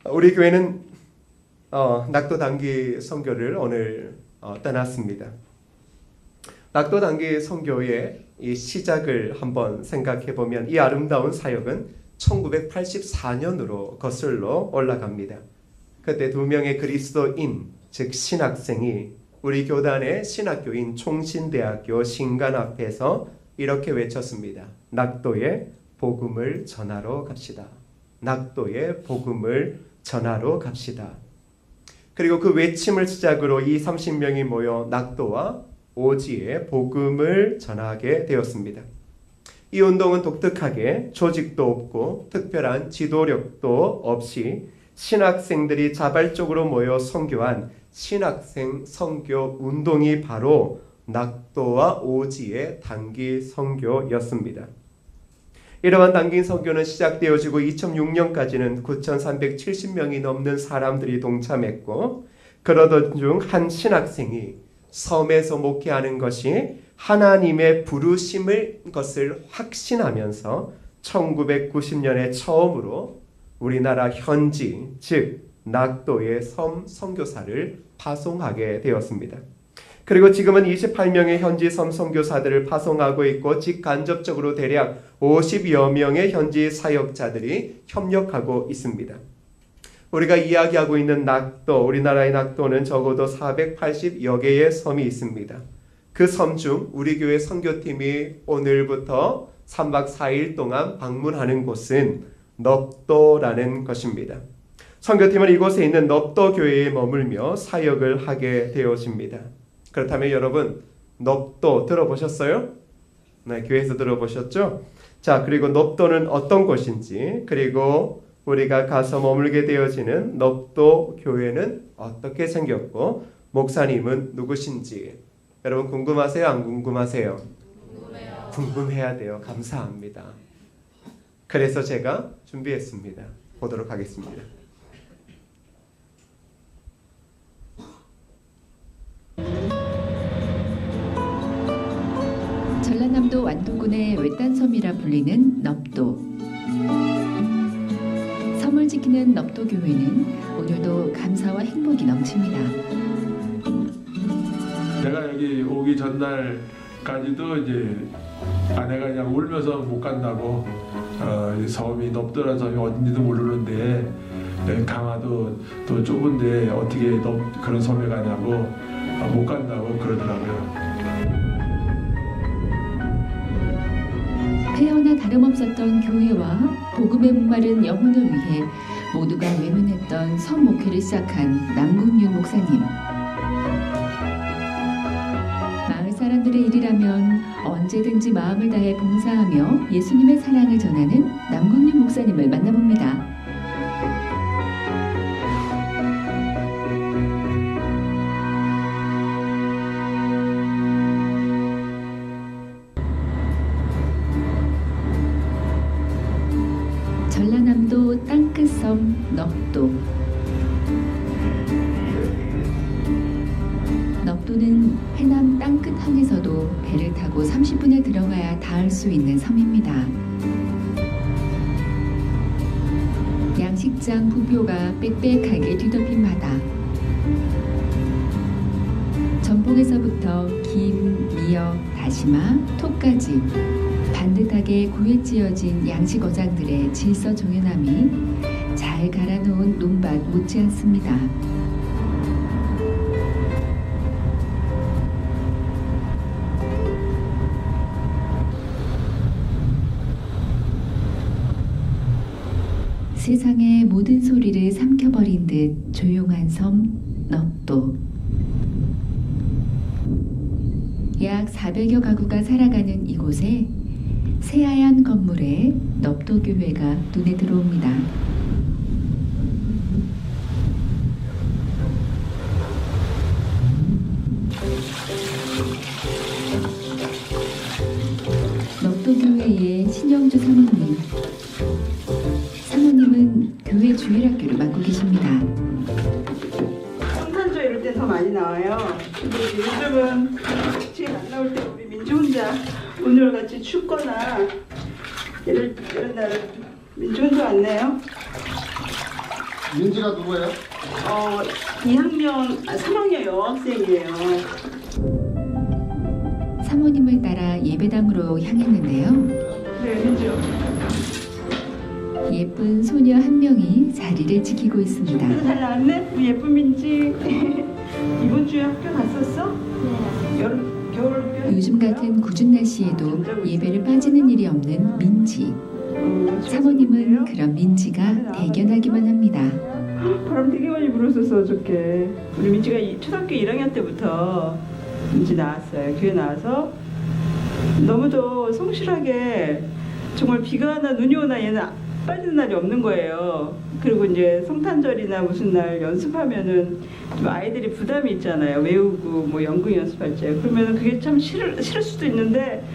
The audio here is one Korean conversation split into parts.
우리 교회는 낙도 단기 선교를 오늘 떠났습니다. 낙도 단기 선교의 이 시작을 한번 생각해 보면 이 아름다운 사역은 1984년으로 거슬러 올라갑니다. 그때 두 명의 그리스도인, 즉 신학생이 우리 교단의 신학교인 총신대학교 신관 앞에서 이렇게 외쳤습니다. 낙도에 복음을 전하러 갑시다. 낙도에 복음을 전하러 갑시다. 그리고 그 외침을 시작으로 이 30명이 모여 낙도와 오지에 복음을 전하게 되었습니다. 이 운동은 독특하게 조직도 없고 특별한 지도력도 없이 신학생들이 자발적으로 모여 선교한 신학생 선교 운동이 바로 낙도와 오지의 단기 선교였습니다. 이러한 단기 선교는 시작되어지고 2006년까지는 9,370명이 넘는 사람들이 동참했고, 그러던 중 한 신학생이 섬에서 목회하는 것이 하나님의 부르심을 것을 확신하면서 1990년에 처음으로 우리나라 현지, 즉 낙도의 섬 선교사를 파송하게 되었습니다. 그리고 지금은 28명의 현지 섬 선교사들을 파송하고 있고, 직간접적으로 대략 50여 명의 현지 사역자들이 협력하고 있습니다. 우리가 이야기하고 있는 낙도, 우리나라의 낙도는 적어도 480여 개의 섬이 있습니다. 그 섬 중 우리 교회 선교팀이 오늘부터 3박 4일 동안 방문하는 곳은 넙도라는 것입니다. 선교팀은 이곳에 있는 넙도 교회에 머물며 사역을 하게 되어집니다. 그렇다면 여러분, 넙도 들어보셨어요? 네, 교회에서 들어보셨죠? 자, 그리고 넙도는 어떤 곳인지, 그리고 우리가 가서 머물게 되어지는 넙도 교회는 어떻게 생겼고 목사님은 누구신지 여러분 궁금하세요? 안 궁금하세요? 궁금해요. 궁금해야 돼요. 감사합니다. 그래서 제가 준비했습니다. 보도록 하겠습니다. 전라남도 완도군의 외딴섬이라 불리는 넙도. 섬을 지키는 넙도 교회는 오늘도 감사와 행복이 넘칩니다. 내가 여기 오기 전날까지도 이제 아내가 그냥 울면서 못 간다고, 이 섬이 넙도라는 섬이 어딘지도 모르는데 강화도 또 좁은데 어떻게 그런 섬에 가냐고, 못 간다고 그러더라고요. 폐허나 다름없었던 교회와 복음의 목마른 영혼을 위해 모두가 외면했던 섬 목회를 시작한 남궁윤 목사님. 마을 사람들의 일이라면 언제든지 마음을 다해 봉사하며 예수님의 사랑을 전하는 남궁윤 목사님을 만나봅니다. 전라남도 땅끝섬 넙도. 넙도는 해남 땅끝 항에서도 배를 타고 30분에 들어가야 닿을 수 있는 섬입니다. 양식장 부묘가 빽빽하게 뒤덮인 바다. 전복에서부터 김, 미역, 다시마, 톡까지 반듯하게 구에 찌어진 양식 어장들의 질서 정연함이 잘 갈아놓은 논밭 못지않습니다. 세상의 모든 소리를 삼켜버린 듯 조용한 섬 넙도. 약 400여 가구가 살아가는 이곳에 새하얀 건물에 넙도 교회가 눈에 들어옵니다. 넙도 교회의 신영주 사모님. 사모님은 교회 주일학교를 맡고 계십니다. 성탄절 이럴 때 더 많이 나와요. 근데 이제 요즘은 제일 안 나올 때 우리 민주 혼자 오늘같이 춥거나 이런 날은 민주 혼자 왔네요. 민지가 누구예요? 3학년 여학생이에요. 사모님을 따라 예배당으로 향했는데요. 네, 민지요. 예쁜 소녀 한 명이 자리를 지키고 있습니다. 그래서 잘 나왔네? 우리 예쁜 민지. 이번 주에 학교 갔었어? 네. 겨울 학교. 요즘 같은 굽은 날씨에도 예배를 빠지는 일이 없는 민지. 사모님은 그런 민지가 대견하기만 합니다. 바람 되게 많이 불었었어 어저께. 우리 민지가 초등학교 1학년 때부터 민지 나왔어요. 교회 나와서 너무도 성실하게 정말 비가 오나 눈이 오나 얘는 빠지는 날이 없는 거예요. 그리고 이제 성탄절이나 무슨 날 연습하면은 좀 아이들이 부담이 있잖아요. 외우고 뭐 연극 연습할 때. 그러면은 그게 참 싫을 수도 있는데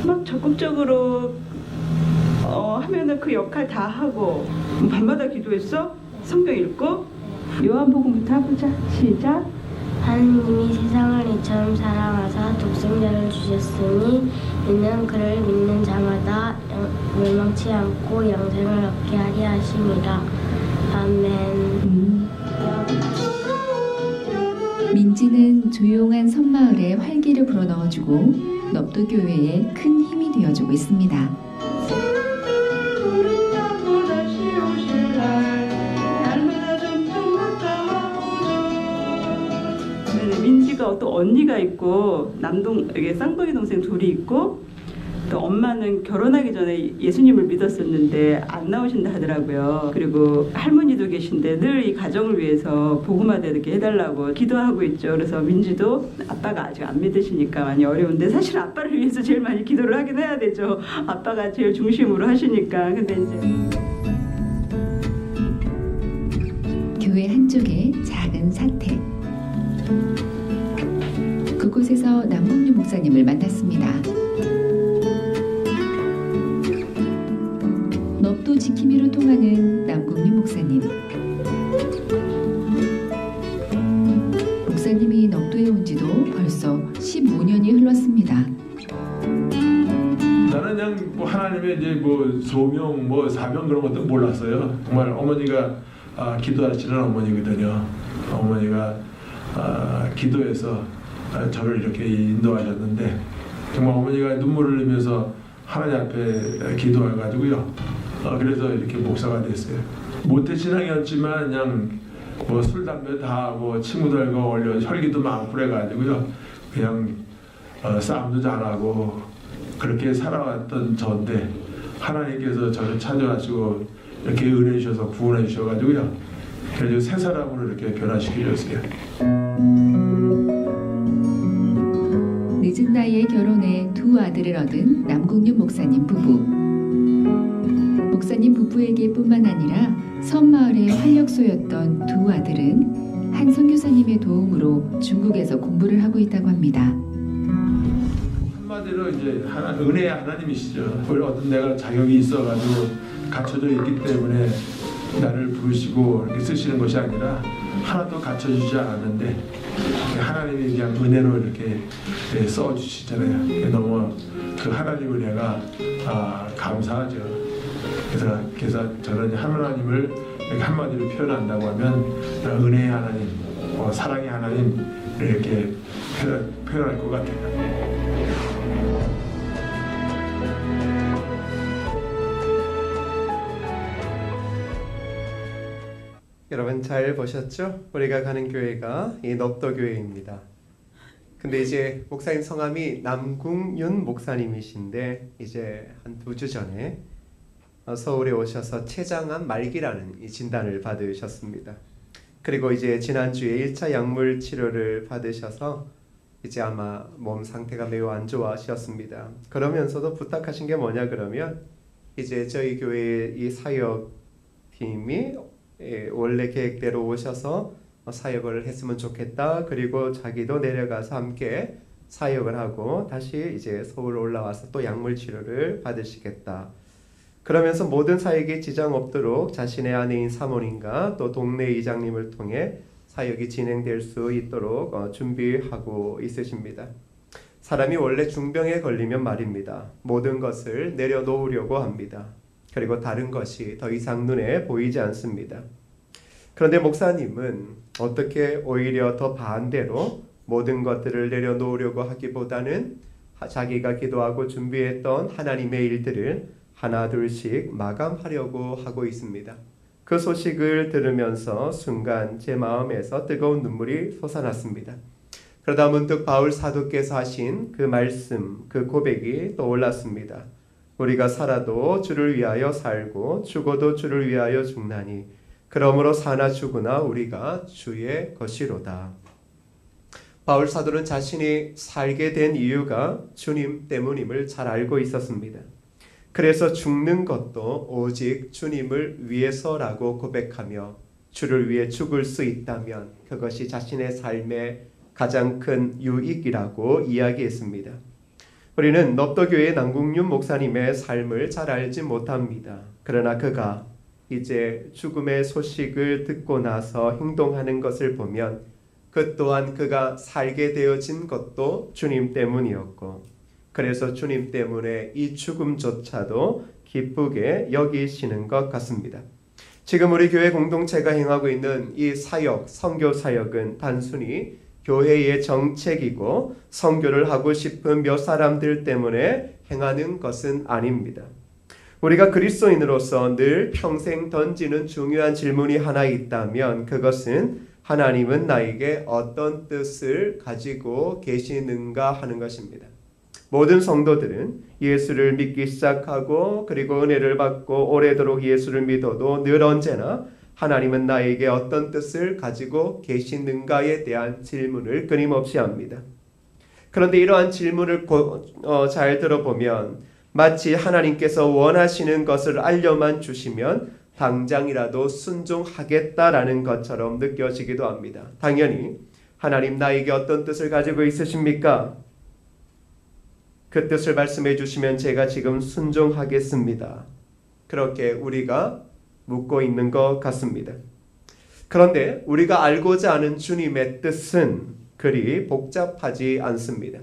막 적극적으로 하면은 그 역할 다 하고. 밤마다 기도했어? 성경 읽고? 요한복음부터 해보자. 시작. 하느님이 세상을 이처럼 사랑하사 독생자를 주셨으니 이는 그를 믿는 자마다 멸망치 않고 영생을 얻게 하리 하심이라. 아멘. 민지는 조용한 섬마을에 활기를 불어넣어주고 넙도교회에 큰 힘이 되어주고 있습니다. 민지가 또 언니가 있고 이게 쌍둥이 동생 둘이 있고 또 엄마는 결혼하기 전에 예수님을 믿었었는데 안 나오신다 하더라고요. 그리고 할머니도 계신데 늘 이 가정을 위해서 복음화되 이렇게 해달라고 기도하고 있죠. 그래서 민지도 아빠가 아직 안 믿으시니까 많이 어려운데 사실 아빠를 위해서 제일 많이 기도를 하긴 해야 되죠. 아빠가 제일 중심으로 하시니까. 근데 이제 교회 한쪽에 작은 사택. 그곳에서 남궁유 목사님을 만났습니다. 넙도 지킴이로 통하는 남궁유 목사님. 목사님이 넙도에 온 지도 벌써 15년이 흘렀습니다. 나는 그냥 뭐 하나님의 이제 뭐 소명, 뭐 사명 그런 것도 몰랐어요. 정말 어머니가 기도하시는 어머니거든요. 어머니가 기도해서 저를 이렇게 인도하셨는데 정말 어머니가 눈물을 흘리면서 하나님 앞에 기도해가지고요. 그래서 이렇게 목사가 됐어요. 모태신앙이었지만 그냥 뭐 술 담배 다 하고 친구들과 어울려 혈기도 많고 그래가지고요. 그냥 싸움도 잘하고 그렇게 살아왔던 저인데 하나님께서 저를 찾아가시고 이렇게 은혜 주셔서 구원해 주셔가지고요. 그래서 새 사람으로 이렇게 변화시키셨어요. 늦은 나이에 결혼해 두 아들을 얻은 남궁유 목사님 부부. 목사님 부부에게 뿐만 아니라 섬마을의 활력소였던 두 아들은 한 선교사님의 도움으로 중국에서 공부를 하고 있다고 합니다. 한마디로 이제 은혜의 하나님이시죠. 어떤 내가 자격이 있어가지고 갖춰져 있기 때문에 나를 부르시고 이렇게 쓰시는 것이 아니라 하나도 갖춰주지 않았는데 하나님이 그냥 은혜로 이렇게 써주시잖아요. 너무 그 하나님 은혜가 감사하죠. 그래서 저는 하나님을 이렇게 한마디로 표현한다고 하면 은혜의 하나님, 사랑의 하나님 이렇게 표현할 것 같아요. 여러분 잘 보셨죠? 우리가 가는 교회가 이 넙도 교회입니다. 근데 이제 목사님 성함이 남궁윤 목사님이신데 이제 한 2주 전에 서울에 오셔서 췌장암 말기라는 이 진단을 받으셨습니다. 그리고 이제 지난주에 1차 약물 치료를 받으셔서 이제 아마 몸 상태가 매우 안 좋아하셨습니다. 그러면서도 부탁하신 게 뭐냐 그러면 이제 저희 교회 이 사역팀이 원래 계획대로 오셔서 사역을 했으면 좋겠다. 그리고 자기도 내려가서 함께 사역을 하고 다시 이제 서울 올라와서 또 약물 치료를 받으시겠다. 그러면서 모든 사역에 지장 없도록 자신의 아내인 사모님과 또 동네 이장님을 통해 사역이 진행될 수 있도록 준비하고 있으십니다. 사람이 원래 중병에 걸리면 말입니다. 모든 것을 내려놓으려고 합니다. 그리고 다른 것이 더 이상 눈에 보이지 않습니다. 그런데 목사님은 어떻게 오히려 더 반대로 모든 것들을 내려놓으려고 하기보다는 자기가 기도하고 준비했던 하나님의 일들을 하나 둘씩 마감하려고 하고 있습니다. 그 소식을 들으면서 순간 제 마음에서 뜨거운 눈물이 솟아났습니다. 그러다 문득 바울 사도께서 하신 그 말씀, 그 고백이 떠올랐습니다. 우리가 살아도 주를 위하여 살고 죽어도 주를 위하여 죽나니 그러므로 사나 죽으나 우리가 주의 것이로다. 바울 사도는 자신이 살게 된 이유가 주님 때문임을 잘 알고 있었습니다. 그래서 죽는 것도 오직 주님을 위해서라고 고백하며 주를 위해 죽을 수 있다면 그것이 자신의 삶의 가장 큰 유익이라고 이야기했습니다. 우리는 넙도교회 남궁윤 목사님의 삶을 잘 알지 못합니다. 그러나 그가 이제 죽음의 소식을 듣고 나서 행동하는 것을 보면 그 또한 그가 살게 되어진 것도 주님 때문이었고 그래서 주님 때문에 이 죽음조차도 기쁘게 여기시는 것 같습니다. 지금 우리 교회 공동체가 행하고 있는 이 사역, 선교 사역은 단순히 교회의 정책이고 선교를 하고 싶은 몇 사람들 때문에 행하는 것은 아닙니다. 우리가 그리스도인으로서 늘 평생 던지는 중요한 질문이 하나 있다면 그것은 하나님은 나에게 어떤 뜻을 가지고 계시는가 하는 것입니다. 모든 성도들은 예수를 믿기 시작하고 그리고 은혜를 받고 오래도록 예수를 믿어도 늘 언제나 하나님은 나에게 어떤 뜻을 가지고 계시는가에 대한 질문을 끊임없이 합니다. 그런데 이러한 질문을 잘 들어보면 마치 하나님께서 원하시는 것을 알려만 주시면 당장이라도 순종하겠다라는 것처럼 느껴지기도 합니다. 당연히 하나님 나에게 어떤 뜻을 가지고 있으십니까? 그 뜻을 말씀해 주시면 제가 지금 순종하겠습니다. 그렇게 우리가 묻고 있는 것 같습니다. 그런데 우리가 알고자 하는 주님의 뜻은 그리 복잡하지 않습니다.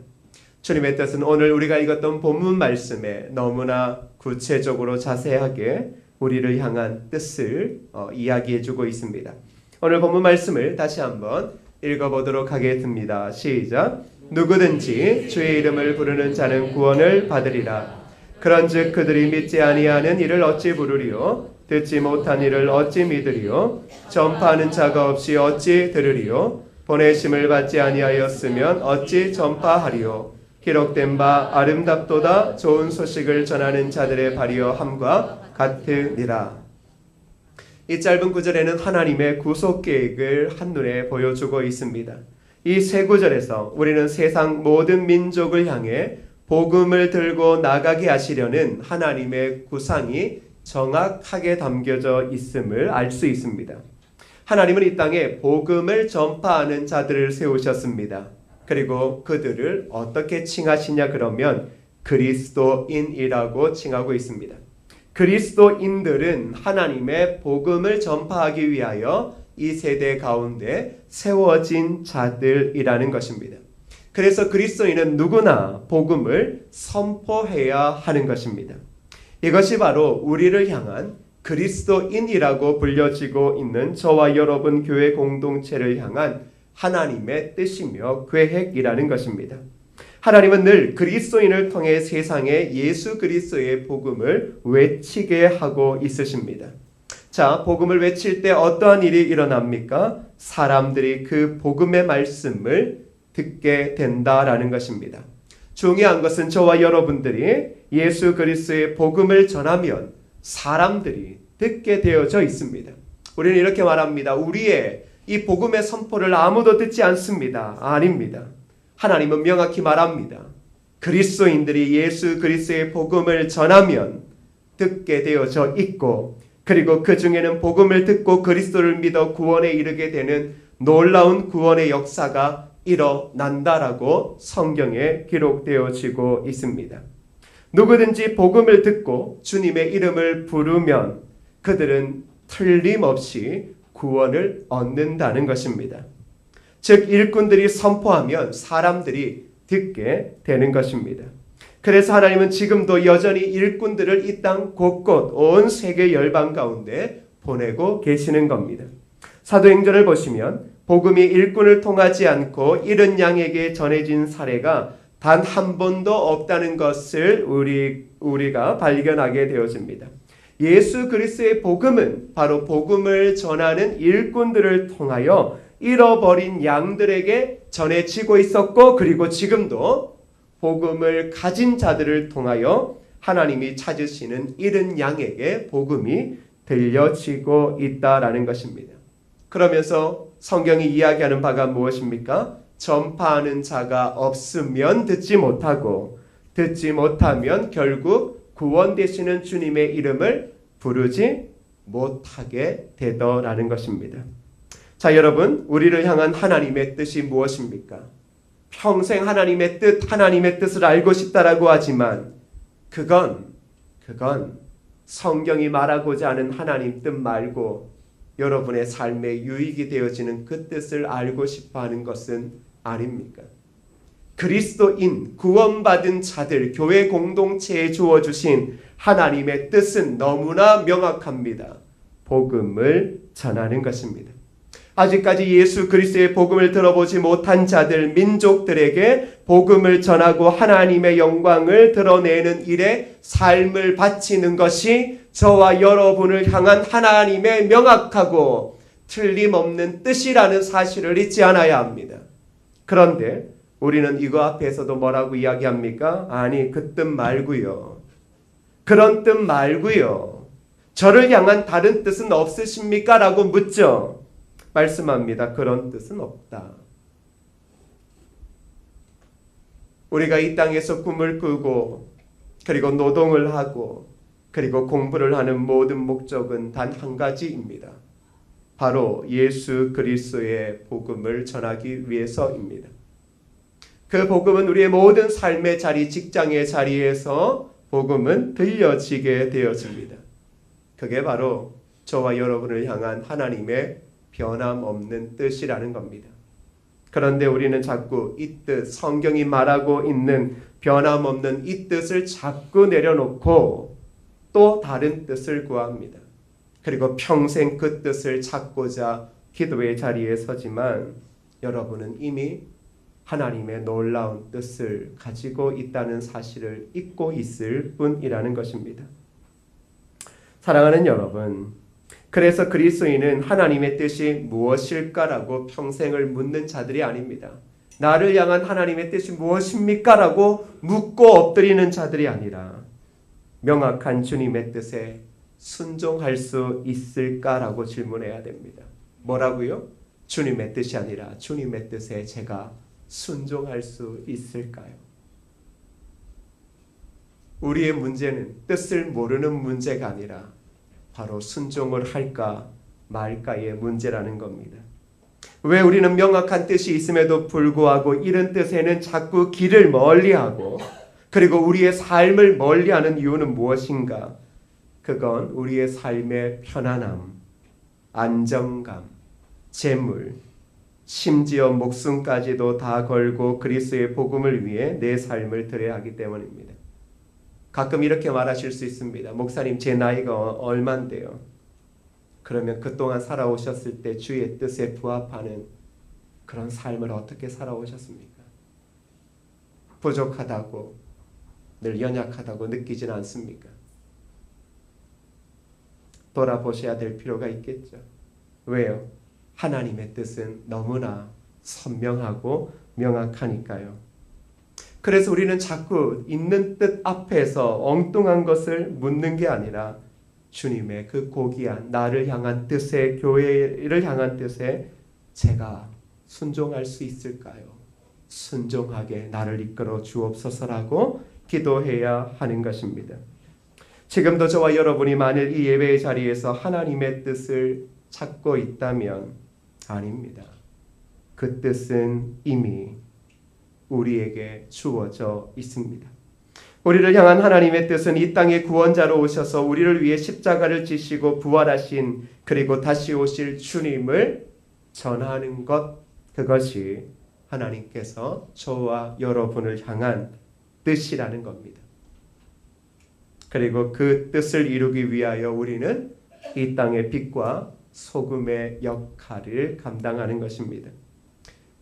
주님의 뜻은 오늘 우리가 읽었던 본문 말씀에 너무나 구체적으로 자세하게 우리를 향한 뜻을 이야기해 주고 있습니다. 오늘 본문 말씀을 다시 한번 읽어보도록 하겠습니다. 시작. 누구든지 주의 이름을 부르는 자는 구원을 받으리라. 그런즉 그들이 믿지 아니하는 이를 어찌 부르리요? 듣지 못한 이를 어찌 믿으리요? 전파하는 자가 없이 어찌 들으리요? 보내심을 받지 아니하였으면 어찌 전파하리요? 기록된 바 아름답도다 좋은 소식을 전하는 자들의 발이여 함과 같으니라. 이 짧은 구절에는 하나님의 구속 계획을 한눈에 보여주고 있습니다. 이 세 구절에서 우리는 세상 모든 민족을 향해 복음을 들고 나가게 하시려는 하나님의 구상이 정확하게 담겨져 있음을 알 수 있습니다. 하나님은 이 땅에 복음을 전파하는 자들을 세우셨습니다. 그리고 그들을 어떻게 칭하시냐 그러면 그리스도인이라고 칭하고 있습니다. 그리스도인들은 하나님의 복음을 전파하기 위하여 이 세대 가운데 세워진 자들이라는 것입니다. 그래서 그리스도인은 누구나 복음을 선포해야 하는 것입니다. 이것이 바로 우리를 향한 그리스도인이라고 불려지고 있는 저와 여러분 교회 공동체를 향한 하나님의 뜻이며 계획이라는 것입니다. 하나님은 늘 그리스도인을 통해 세상에 예수 그리스도의 복음을 외치게 하고 있으십니다. 자, 복음을 외칠 때 어떠한 일이 일어납니까? 사람들이 그 복음의 말씀을 듣게 된다라는 것입니다. 중요한 것은 저와 여러분들이 예수 그리스도의 복음을 전하면 사람들이 듣게 되어져 있습니다. 우리는 이렇게 말합니다. 우리의 이 복음의 선포를 아무도 듣지 않습니다. 아닙니다. 하나님은 명확히 말합니다. 그리스도인들이 예수 그리스도의 복음을 전하면 듣게 되어져 있고 그리고 그 중에는 복음을 듣고 그리스도를 믿어 구원에 이르게 되는 놀라운 구원의 역사가 일어난다라고 성경에 기록되어지고 있습니다. 누구든지 복음을 듣고 주님의 이름을 부르면 그들은 틀림없이 구원을 얻는다는 것입니다. 즉 일꾼들이 선포하면 사람들이 듣게 되는 것입니다. 그래서 하나님은 지금도 여전히 일꾼들을 이 땅 곳곳 온 세계 열방 가운데 보내고 계시는 겁니다. 사도행전을 보시면 복음이 일꾼을 통하지 않고 잃은 양에게 전해진 사례가 단 한 번도 없다는 것을 우리가 발견하게 되어집니다. 예수 그리스도의 복음은 바로 복음을 전하는 일꾼들을 통하여 잃어버린 양들에게 전해지고 있었고, 그리고 지금도 복음을 가진 자들을 통하여 하나님이 찾으시는 잃은 양에게 복음이 들려지고 있다라는 것입니다. 그러면서 성경이 이야기하는 바가 무엇입니까? 전파하는 자가 없으면 듣지 못하고, 듣지 못하면 결국 구원되시는 주님의 이름을 부르지 못하게 되더라는 것입니다. 자, 여러분, 우리를 향한 하나님의 뜻이 무엇입니까? 평생 하나님의 뜻을 알고 싶다라고 하지만 그건 성경이 말하고자 하는 하나님 뜻 말고 여러분의 삶에 유익이 되어지는 그 뜻을 알고 싶어하는 것은 아닙니까? 그리스도인 구원받은 자들, 교회 공동체에 주어주신 하나님의 뜻은 너무나 명확합니다. 복음을 전하는 것입니다. 아직까지 예수 그리스도의 복음을 들어보지 못한 자들, 민족들에게 복음을 전하고 하나님의 영광을 드러내는 일에 삶을 바치는 것이 저와 여러분을 향한 하나님의 명확하고 틀림없는 뜻이라는 사실을 잊지 않아야 합니다. 그런데 우리는 이거 앞에서도 뭐라고 이야기합니까? 아니, 그 뜻 말고요. 그런 뜻 말고요. 저를 향한 다른 뜻은 없으십니까? 라고 묻죠. 말씀합니다. 그런 뜻은 없다. 우리가 이 땅에서 꿈을 꾸고 그리고 노동을 하고 그리고 공부를 하는 모든 목적은 단 한 가지입니다. 바로 예수 그리스도의 복음을 전하기 위해서입니다. 그 복음은 우리의 모든 삶의 자리, 직장의 자리에서 복음은 들려지게 되어집니다. 그게 바로 저와 여러분을 향한 하나님의 변함없는 뜻이라는 겁니다. 그런데 우리는 자꾸 이 뜻, 성경이 말하고 있는 변함없는 이 뜻을 자꾸 내려놓고 또 다른 뜻을 구합니다. 그리고 평생 그 뜻을 찾고자 기도의 자리에 서지만 여러분은 이미 하나님의 놀라운 뜻을 가지고 있다는 사실을 잊고 있을 뿐이라는 것입니다. 사랑하는 여러분, 그래서 그리스도인은 하나님의 뜻이 무엇일까라고 평생을 묻는 자들이 아닙니다. 나를 향한 하나님의 뜻이 무엇입니까? 라고 묻고 엎드리는 자들이 아니라 명확한 주님의 뜻에 순종할 수 있을까라고 질문해야 됩니다. 뭐라고요? 주님의 뜻이 아니라 주님의 뜻에 제가 순종할 수 있을까요? 우리의 문제는 뜻을 모르는 문제가 아니라 바로 순종을 할까 말까의 문제라는 겁니다. 왜 우리는 명확한 뜻이 있음에도 불구하고 이런 뜻에는 자꾸 길을 멀리하고 그리고 우리의 삶을 멀리하는 이유는 무엇인가? 그건 우리의 삶의 편안함, 안정감, 재물, 심지어 목숨까지도 다 걸고 그리스도의 복음을 위해 내 삶을 드려야 하기 때문입니다. 가끔 이렇게 말하실 수 있습니다. 목사님, 제 나이가 얼만데요? 그러면 그동안 살아오셨을 때 주의 뜻에 부합하는 그런 삶을 어떻게 살아오셨습니까? 부족하다고, 늘 연약하다고 느끼지는 않습니까? 돌아보셔야 될 필요가 있겠죠. 왜요? 하나님의 뜻은 너무나 선명하고 명확하니까요. 그래서 우리는 자꾸 있는 뜻 앞에서 엉뚱한 것을 묻는 게 아니라 주님의 그 고귀한 나를 향한 뜻에, 교회를 향한 뜻에 제가 순종할 수 있을까요? 순종하게 나를 이끌어 주옵소서라고 기도해야 하는 것입니다. 지금도 저와 여러분이 만일 이 예배의 자리에서 하나님의 뜻을 찾고 있다면 아닙니다. 그 뜻은 이미 우리에게 주어져 있습니다. 우리를 향한 하나님의 뜻은 이 땅에 구원자로 오셔서 우리를 위해 십자가를 지시고 부활하신 그리고 다시 오실 주님을 전하는 것, 그것이 하나님께서 저와 여러분을 향한 뜻이라는 겁니다. 그리고 그 뜻을 이루기 위하여 우리는 이 땅의 빛과 소금의 역할을 감당하는 것입니다.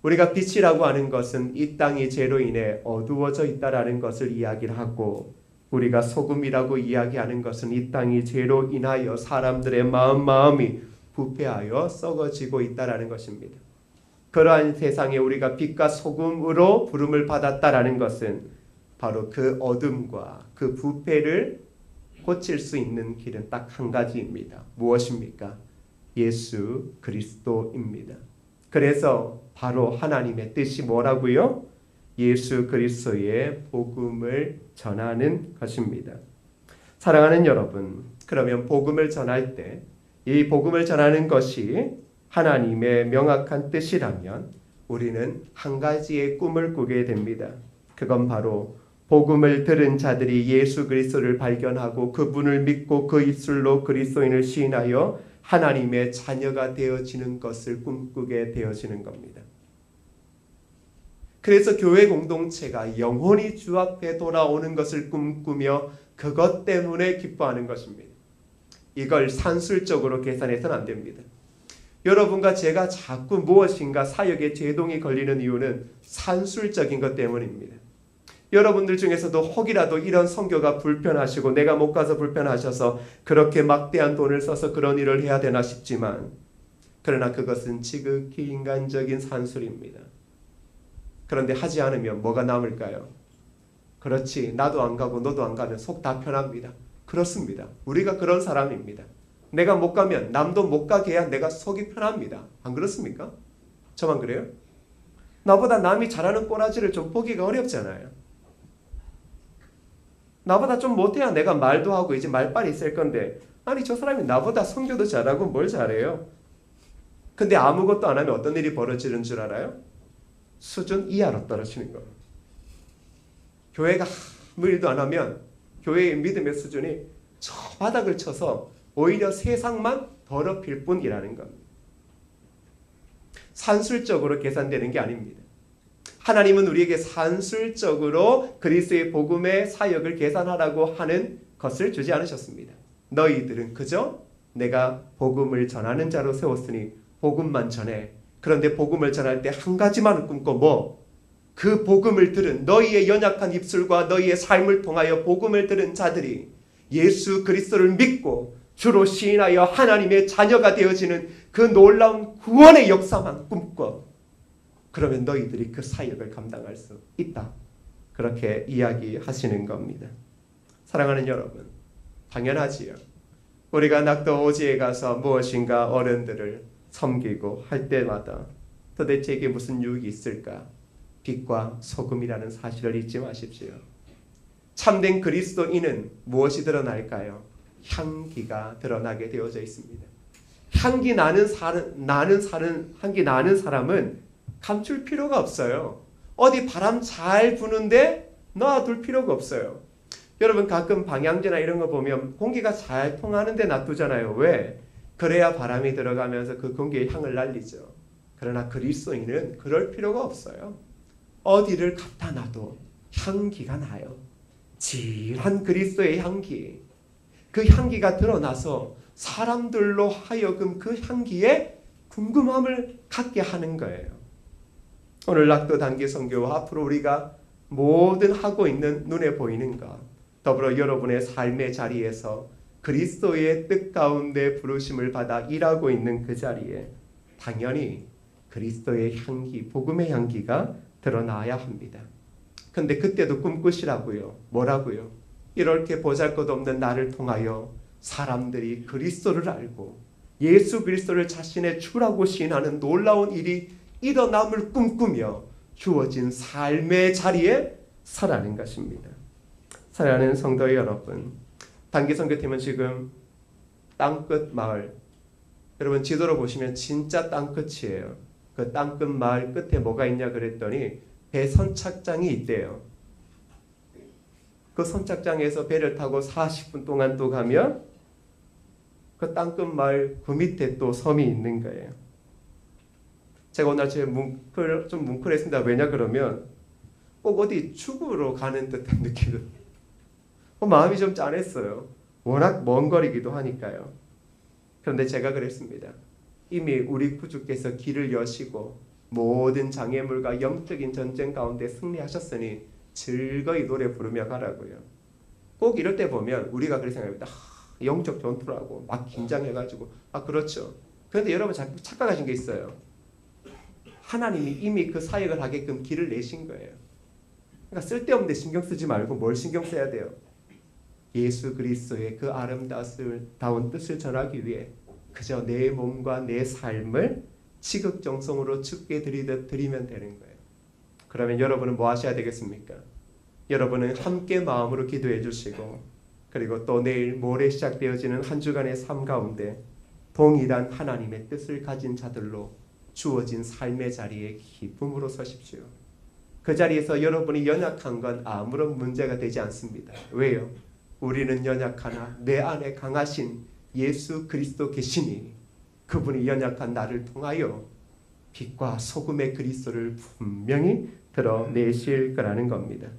우리가 빛이라고 하는 것은 이 땅이 죄로 인해 어두워져 있다라는 것을 이야기를 하고, 우리가 소금이라고 이야기하는 것은 이 땅이 죄로 인하여 사람들의 마음이 부패하여 썩어지고 있다라는 것입니다. 그러한 세상에 우리가 빛과 소금으로 부름을 받았다라는 것은 바로 그 어둠과 그 부패를 고칠 수 있는 길은 딱 한 가지입니다. 무엇입니까? 예수 그리스도입니다. 그래서 바로 하나님의 뜻이 뭐라고요? 예수 그리스도의 복음을 전하는 것입니다. 사랑하는 여러분, 그러면 복음을 전할 때 이 복음을 전하는 것이 하나님의 명확한 뜻이라면 우리는 한 가지의 꿈을 꾸게 됩니다. 그건 바로 복음을 들은 자들이 예수 그리스도를 발견하고 그분을 믿고 그 입술로 그리스도인을 시인하여 하나님의 자녀가 되어지는 것을 꿈꾸게 되어지는 겁니다. 그래서 교회 공동체가 영혼이 주 앞에 돌아오는 것을 꿈꾸며 그것 때문에 기뻐하는 것입니다. 이걸 산술적으로 계산해서는 안 됩니다. 여러분과 제가 자꾸 무엇인가 사역에 제동이 걸리는 이유는 산술적인 것 때문입니다. 여러분들 중에서도 혹이라도 이런 선교가 불편하시고 내가 못 가서 불편하셔서 그렇게 막대한 돈을 써서 그런 일을 해야 되나 싶지만, 그러나 그것은 지극히 인간적인 산술입니다. 그런데 하지 않으면 뭐가 남을까요? 그렇지, 나도 안 가고 너도 안 가면 속 다 편합니다. 그렇습니다. 우리가 그런 사람입니다. 내가 못 가면 남도 못 가게 해야 내가 속이 편합니다. 안 그렇습니까? 저만 그래요? 나보다 남이 잘하는 꼬라지를 좀 보기가 어렵잖아요. 나보다 좀 못해야 내가 말도 하고 이제 말빨이 있을 건데, 아니 저 사람이 나보다 선교도 잘하고 뭘 잘해요? 근데 아무것도 안 하면 어떤 일이 벌어지는 줄 알아요? 수준 이하로 떨어지는 거예요. 교회가 아무 일도 안 하면 교회의 믿음의 수준이 저 바닥을 쳐서 오히려 세상만 더럽힐 뿐이라는 겁니다. 산술적으로 계산되는 게 아닙니다. 하나님은 우리에게 산술적으로 그리스도의 복음의 사역을 계산하라고 하는 것을 주지 않으셨습니다. 너희들은 그저 내가 복음을 전하는 자로 세웠으니 복음만 전해. 그런데 복음을 전할 때 한 가지만 꿈꿔. 뭐? 그 복음을 들은 너희의 연약한 입술과 너희의 삶을 통하여 복음을 들은 자들이 예수 그리스도를 믿고 주로 시인하여 하나님의 자녀가 되어지는 그 놀라운 구원의 역사만 꿈꿔. 그러면 너희들이 그 사역을 감당할 수 있다. 그렇게 이야기하시는 겁니다. 사랑하는 여러분, 당연하지요. 우리가 낙도 오지에 가서 무엇인가 어른들을 섬기고 할 때마다 도대체 이게 무슨 유익이 있을까? 빛과 소금이라는 사실을 잊지 마십시오. 참된 그리스도인은 무엇이 드러날까요? 향기가 드러나게 되어져 있습니다. 향기 나는 사람은 감출 필요가 없어요. 어디 바람 잘 부는데 놔둘 필요가 없어요. 여러분 가끔 방향제나 이런 거 보면 공기가 잘 통하는 데 놔두잖아요. 왜? 그래야 바람이 들어가면서 그 공기의 향을 날리죠. 그러나 그리스도인은 그럴 필요가 없어요. 어디를 갖다 놔도 향기가 나요. 진한 그리스도의 향기. 그 향기가 드러나서 사람들로 하여금 그 향기에 궁금함을 갖게 하는 거예요. 오늘 낙도 단기 선교와 앞으로 우리가 모든 하고 있는 눈에 보이는 것, 더불어 여러분의 삶의 자리에서 그리스도의 뜻 가운데 부르심을 받아 일하고 있는 그 자리에 당연히 그리스도의 향기, 복음의 향기가 드러나야 합니다. 근데 그때도 꿈꾸시라고요. 뭐라고요? 이렇게 보잘것없는 나를 통하여 사람들이 그리스도를 알고 예수 그리스도를 자신의 주라고 시인하는 놀라운 일이 일어남을 꿈꾸며 주어진 삶의 자리에 서라는 것입니다. 사랑하는 성도 여러분, 단기선교팀은 지금 땅끝 마을, 여러분 지도로 보시면 진짜 땅끝이에요. 그 땅끝 마을 끝에 뭐가 있냐 그랬더니 배 선착장이 있대요. 그 선착장에서 배를 타고 40분 동안 또 가면 그 땅끝 마을 그 밑에 또 섬이 있는 거예요. 제가 오늘 좀 뭉클했습니다. 왜냐 그러면 꼭 어디 죽으러 가는 듯한 느낌은 마음이 좀 짠했어요. 워낙 먼 거리기도 하니까요. 그런데 제가 그랬습니다. 이미 우리 구주께서 길을 여시고 모든 장애물과 영적인 전쟁 가운데 승리하셨으니 즐거이 노래 부르며 가라고요. 꼭 이럴 때 보면 우리가 그렇게 생각합니다. 영적 전투라고 막 긴장해가지고 그렇죠. 그런데 여러분 자꾸 착각하신 게 있어요. 하나님이 이미 그 사역을 하게끔 길을 내신 거예요. 그러니까 쓸데없는 데 신경 쓰지 말고 뭘 신경 써야 돼요? 예수 그리스도의 그 아름다운 뜻을 전하기 위해 그저 내 몸과 내 삶을 지극정성으로 주께 드리듯 드리면 되는 거예요. 그러면 여러분은 뭐 하셔야 되겠습니까? 여러분은 함께 마음으로 기도해 주시고 그리고 또 내일 모레 시작되어지는 한 주간의 삶 가운데 동일한 하나님의 뜻을 가진 자들로 주어진 삶의 자리에 기쁨으로 서십시오. 그 자리에서 여러분이 연약한 건 아무런 문제가 되지 않습니다. 왜요? 우리는 연약하나 내 안에 강하신 예수 그리스도 계시니 그분이 연약한 나를 통하여 빛과 소금의 그리스도를 분명히 드러내실 거라는 겁니다.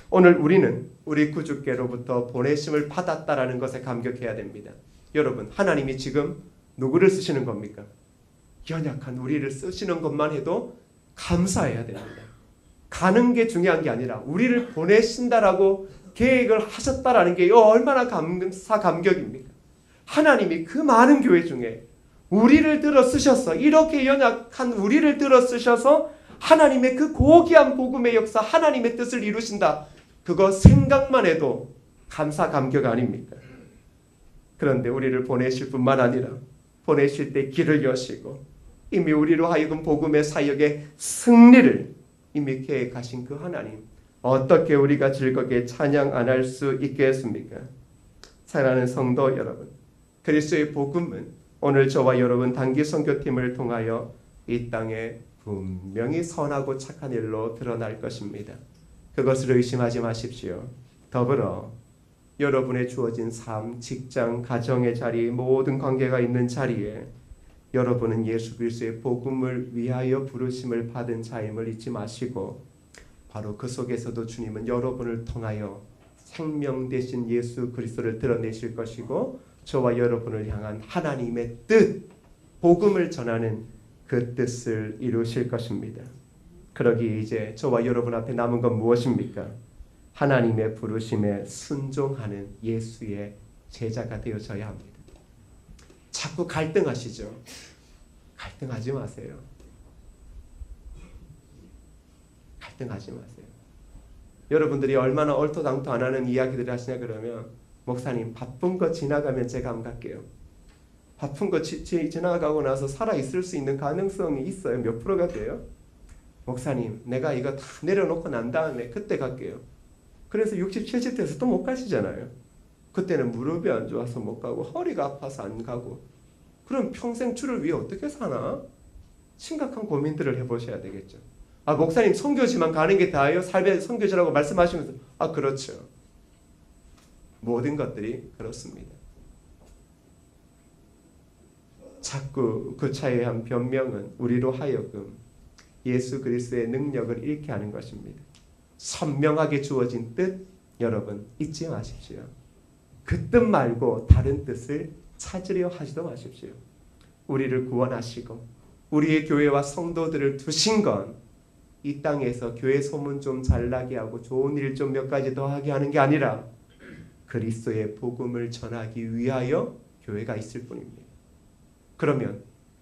오늘 우리는 우리 구주께로부터 보내심을 받았다라는 것에 감격해야 됩니다. 여러분, 하나님이 지금 누구를 쓰시는 겁니까? 연약한 우리를 쓰시는 것만 해도 감사해야 됩니다. 가는 게 중요한 게 아니라 우리를 보내신다라고 계획을 하셨다라는 게 얼마나 감격입니까? 하나님이 그 많은 교회 중에 우리를 들어 쓰셔서 이렇게 연약한 우리를 들어 쓰셔서 하나님의 그 고귀한 복음의 역사, 하나님의 뜻을 이루신다. 그거 생각만 해도 감사 감격 아닙니까? 그런데 우리를 보내실 뿐만 아니라 보내실 때 길을 여시고 이미 우리로 하여금 복음의 사역의 승리를 이미 계획하신 그 하나님, 어떻게 우리가 즐겁게 찬양 안 할 수 있겠습니까? 사랑하는 성도 여러분, 그리스도의 복음은 오늘 저와 여러분 단기 선교팀을 통하여 이 땅에 분명히 선하고 착한 일로 드러날 것입니다. 그것을 의심하지 마십시오. 더불어 여러분의 주어진 삶, 직장, 가정의 자리, 모든 관계가 있는 자리에 여러분은 예수 그리스도의 복음을 위하여 부르심을 받은 자임을 잊지 마시고 바로 그 속에서도 주님은 여러분을 통하여 생명 되신 예수 그리스도를 드러내실 것이고 저와 여러분을 향한 하나님의 뜻, 복음을 전하는 그 뜻을 이루실 것입니다. 그러기에 이제 저와 여러분 앞에 남은 건 무엇입니까? 하나님의 부르심에 순종하는 예수의 제자가 되어져야 합니다. 자꾸 갈등하시죠? 갈등하지 마세요. 갈등하지 마세요. 여러분들이 얼마나 얼토당토 안 하는 이야기들을 하시냐 그러면 목사님 바쁜 거 지나가면 제가 안 갈게요. 바쁜 거 지나가고 나서 살아있을 수 있는 가능성이 있어요. 몇 프로가 돼요? 목사님 내가 이거 다 내려놓고 난 다음에 그때 갈게요. 그래서 60, 70 돼서 또 못 가시잖아요. 그때는 무릎이 안 좋아서 못 가고 허리가 아파서 안 가고 그럼 평생 주를 위해 어떻게 사나? 심각한 고민들을 해보셔야 되겠죠. 목사님 선교지만 가는 게 다예요? 삶의 선교지라고 말씀하시면서 그렇죠. 모든 것들이 그렇습니다. 자꾸 그 차에 대한 변명은 우리로 하여금 예수 그리스도의 능력을 잃게 하는 것입니다. 선명하게 주어진 뜻 여러분 잊지 마십시오. 그 뜻 말고 다른 뜻을 찾으려 하지도 마십시오. 우리를 구원하시고 우리의 교회와 성도들을 두신 건 이 땅에서 교회 소문 좀 잘나게 하고 좋은 일 좀 몇 가지 더 하게 하는 게 아니라 그리스도의 복음을 전하기 위하여 교회가 있을 뿐입니다. 그러면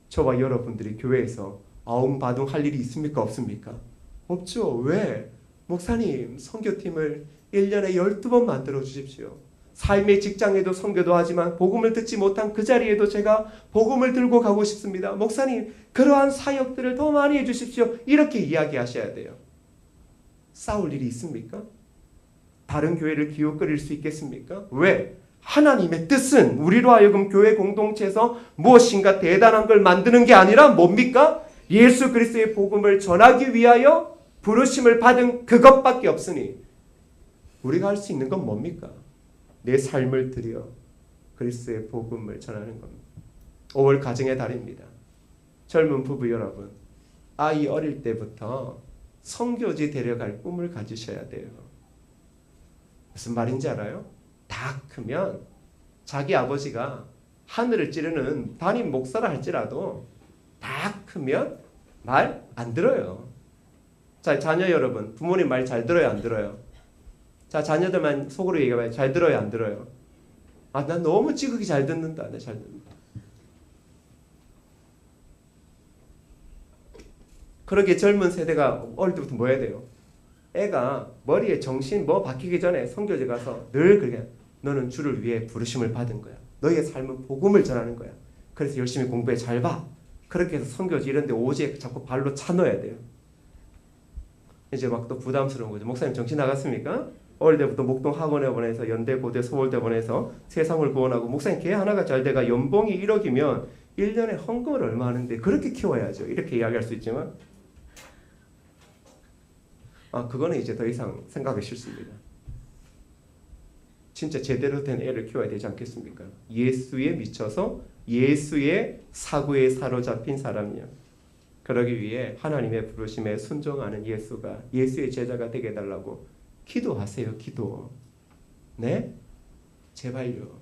저와 여러분들이 교회에서 아웅바둥 할 일이 있습니까? 없습니까? 없죠. 왜? 목사님 선교팀을 1년에 12번 만들어 주십시오. 삶의 직장에도 선교도 하지만 복음을 듣지 못한 그 자리에도 제가 복음을 들고 가고 싶습니다. 목사님 그러한 사역들을 더 많이 해주십시오. 이렇게 이야기하셔야 돼요. 싸울 일이 있습니까? 다른 교회를 기웃거릴 수 있겠습니까? 왜? 하나님의 뜻은 우리로 하여금 교회 공동체에서 무엇인가 대단한 걸 만드는 게 아니라 뭡니까? 예수 그리스도의 복음을 전하기 위하여 부르심을 받은 그것밖에 없으니 우리가 할 수 있는 건 뭡니까? 내 삶을 들여 그리스도의 복음을 전하는 겁니다. 5월 가정의 달입니다. 젊은 부부 여러분, 아이 어릴 때부터 선교지 데려갈 꿈을 가지셔야 돼요. 무슨 말인지 알아요? 다 크면 자기 아버지가 하늘을 찌르는 담임 목사라 할지라도 다 크면 말 안 들어요. 자, 자녀 여러분, 부모님 말 잘 들어요, 안 들어요? 자, 자녀들만 속으로 얘기해봐요. 잘 들어요, 안 들어요? 아, 난 너무 찌그기 잘 듣는다. 네, 잘 듣는다. 그렇게 젊은 세대가 어릴 때부터 뭐 해야 돼요? 애가 머리에 정신 뭐 박히기 전에 선교제 가서 늘 그렇게 너는 주를 위해 부르심을 받은 거야. 너희의 삶은 복음을 전하는 거야. 그래서 열심히 공부해 잘 봐. 그렇게 해서 선교지 이런 데 오지에 자꾸 발로 차 넣어야 돼요. 이제 막 또 부담스러운 거죠. 목사님 정신 나갔습니까? 어릴 때부터 목동 학원에 보내서 연대, 고대, 서울대 보내서 세상을 구원하고 목사님 개 하나가 잘 돼가 연봉이 1억이면 1년에 헌금을 얼마 하는데 그렇게 키워야죠. 이렇게 이야기할 수 있지만 그거는 이제 더 이상 생각이 싫습니다. 진짜 제대로 된 애를 키워야 되지 않겠습니까? 예수에 미쳐서 예수의 사고에 사로잡힌 사람이요. 그러기 위해 하나님의 부르심에 순종하는 예수의 제자가 되게 해달라고 기도하세요. 기도. 네? 제발요.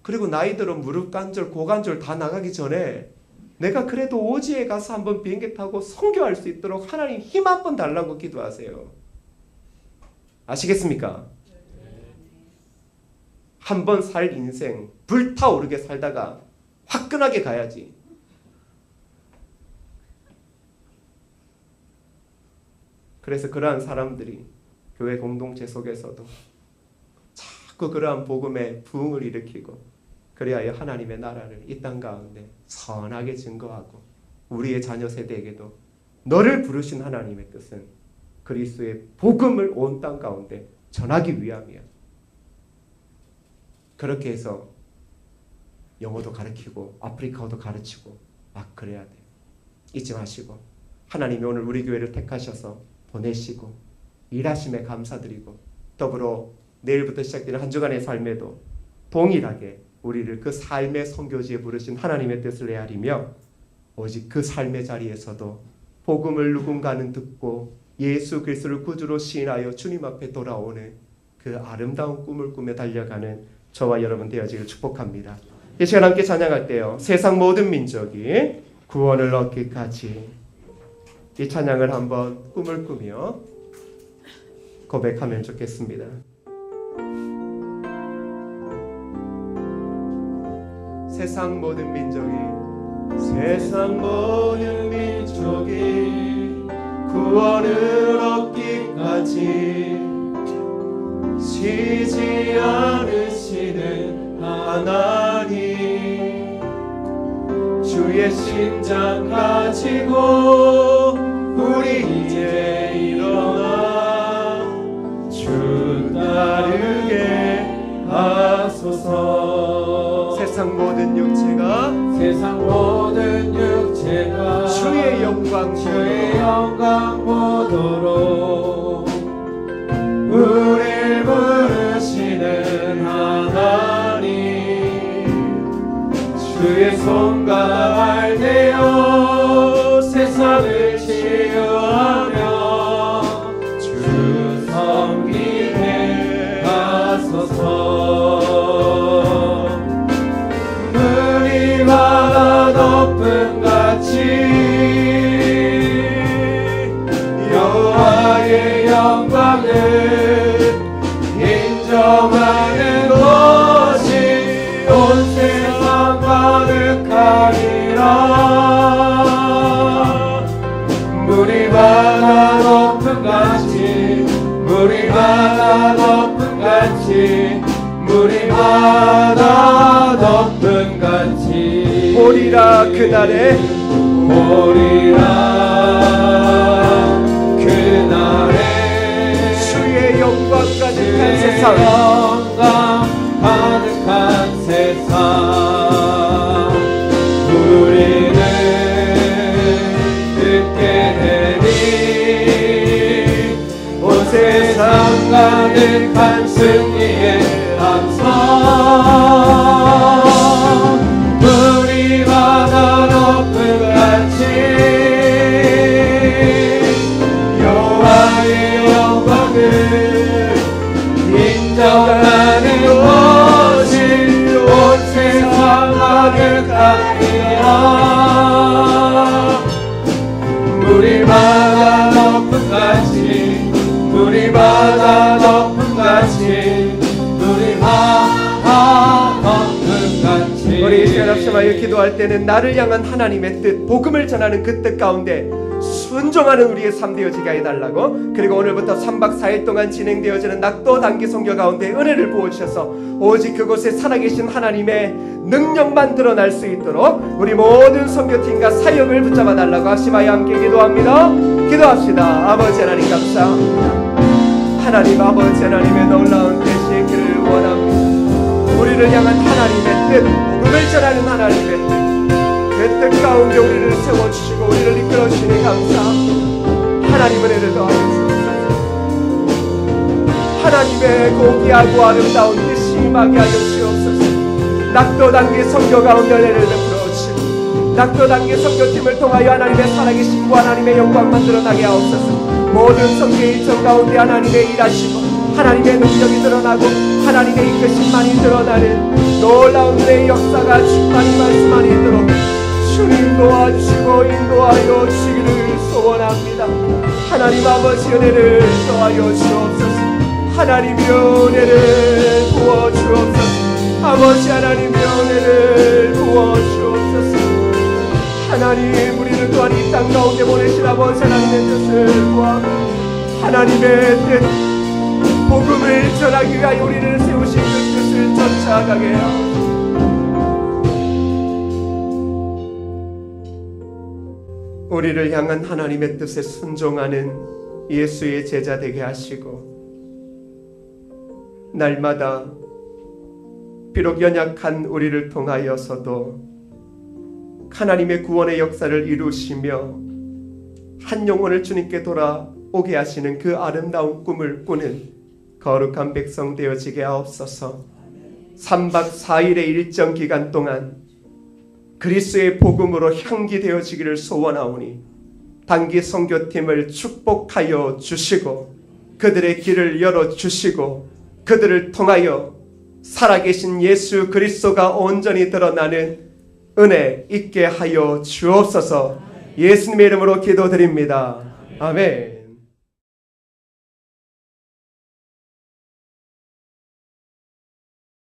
그리고 나이 들어 무릎 관절, 고관절 다 나가기 전에 내가 그래도 오지에 가서 한번 비행기 타고 선교할 수 있도록 하나님 힘 한 번 달라고 기도하세요. 아시겠습니까? 한 번 살 인생 불타오르게 살다가 화끈하게 가야지. 그래서 그러한 사람들이 교회 공동체 속에서도 자꾸 그러한 복음의 부흥을 일으키고 그리하여 하나님의 나라를 이 땅 가운데 선하게 증거하고 우리의 자녀 세대에게도 너를 부르신 하나님의 뜻은 그리스도의 복음을 온 땅 가운데 전하기 위함이야. 그렇게 해서 영어도 가르치고 아프리카어도 가르치고 막 그래야 돼요. 잊지 마시고 하나님이 오늘 우리 교회를 택하셔서 보내시고 일하심에 감사드리고 더불어 내일부터 시작되는 한 주간의 삶에도 동일하게 우리를 그 삶의 선교지에 부르신 하나님의 뜻을 헤아리며 오직 그 삶의 자리에서도 복음을 누군가는 듣고 예수 그리스도를 구주로 시인하여 주님 앞에 돌아오는 그 아름다운 꿈을 꾸며 달려가는 저와 여러분 되어지길 축복합니다. 이 시간 함께 찬양할 때요. 세상 모든 민족이 구원을 얻기까지 이 찬양을 한번 꿈을 꾸며 고백하면 좋겠습니다. 세상 모든 민족이 구원을 얻기까지 쉬지 않으시는 하나님 주의 심장 가지고 우리 이제 일어나 주 따르게 하소서. 세상 모든 육체가 주의 영광 보도록 우릴 부르시는 하나님 주의 손갈 되어 세상을 치유하며 주 섬기게 하소서. 물이 바다 덮음 같이 여호와의 영광을 인정하는 것이 온 세상 가득하리라. 물이 바다 덮음 같이 물이 바다 덮음 같이 오리라 그날에 주의 영광 가득한 세상 우리는 듣게 되니 온 세상 가득한 승리의 함성. 물이 바다 덮음 같이 여호와의 영광을 인정하는 것이 온 세상 바다 덮음같이 우리 바다 덮음같이 우리 이 시간 합심하여 기도할 때는 나를 향한 하나님의 뜻, 복음을 전하는 그 뜻 가운데 순종하는 우리의 삶 되어지게 해달라고. 그리고 오늘부터 3박 4일 동안 진행되어지는 낙도 단기 선교 가운데 은혜를 부어주셔서 오직 그곳에 살아계신 하나님의 능력만 드러날 수 있도록 우리 모든 선교팀과 사역을 붙잡아 달라고 합심하여 함께 기도합니다. 기도합시다. 아버지 하나님 감사합니다. 하나님 아버지 하나님의 놀라운 뜻이 있기를 원합니다. 우리를 향한 하나님의 뜻, 복음을 전하는 하나님의 뜻, 그 뜻 가운데 우리를 세워주시고 우리를 이끌어주시니 감사합니다. 하나님 은혜를 더하옵소서. 하나님의 고귀하고 아름다운 뜻이 임하게 하여 주옵소서. 낙도 단기 선교 가운데 은혜를 베풀어 주시고 낙도 단기 선교팀을 통하여 하나님의 살아계심과 하나님의 영광만 드러나게 하옵소서. 모든 선교 일정 가운데 하나님의 일하시고 하나님의 능력이 드러나고 하나님의 이끄심만이 드러나는 놀라운 은혜의 역사가 충만히 말씀만이 있도록 주님 도와주시고 인도하여 주시기를 소원합니다. 하나님 아버지 은혜를 더하여 주옵소서. 하나님의 은혜를 부어주옵소서. 아버지 하나님의 은혜를 부어주옵소서. 하나님 우리를 또한 이 땅 가운데 보내신 아버지 하나님의 뜻을 구하고 하나님의 뜻 복음을 전하기 위하여 우리를 세우신 그 뜻을 쫓아가게 하옵소서. 우리를 향한 하나님의 뜻에 순종하는 예수의 제자 되게 하시고 날마다 비록 연약한 우리를 통하여서도 하나님의 구원의 역사를 이루시며 한 영혼을 주님께 돌아오게 하시는 그 아름다운 꿈을 꾸는 거룩한 백성 되어지게 하옵소서. 3박 4일의 일정 기간 동안 그리스도의 복음으로 향기 되어지기를 소원하오니 단기 선교팀을 축복하여 주시고 그들의 길을 열어주시고 그들을 통하여 살아계신 예수 그리스도가 온전히 드러나는 은혜 있게 하여 주옵소서. 예수님의 이름으로 기도드립니다. 아멘.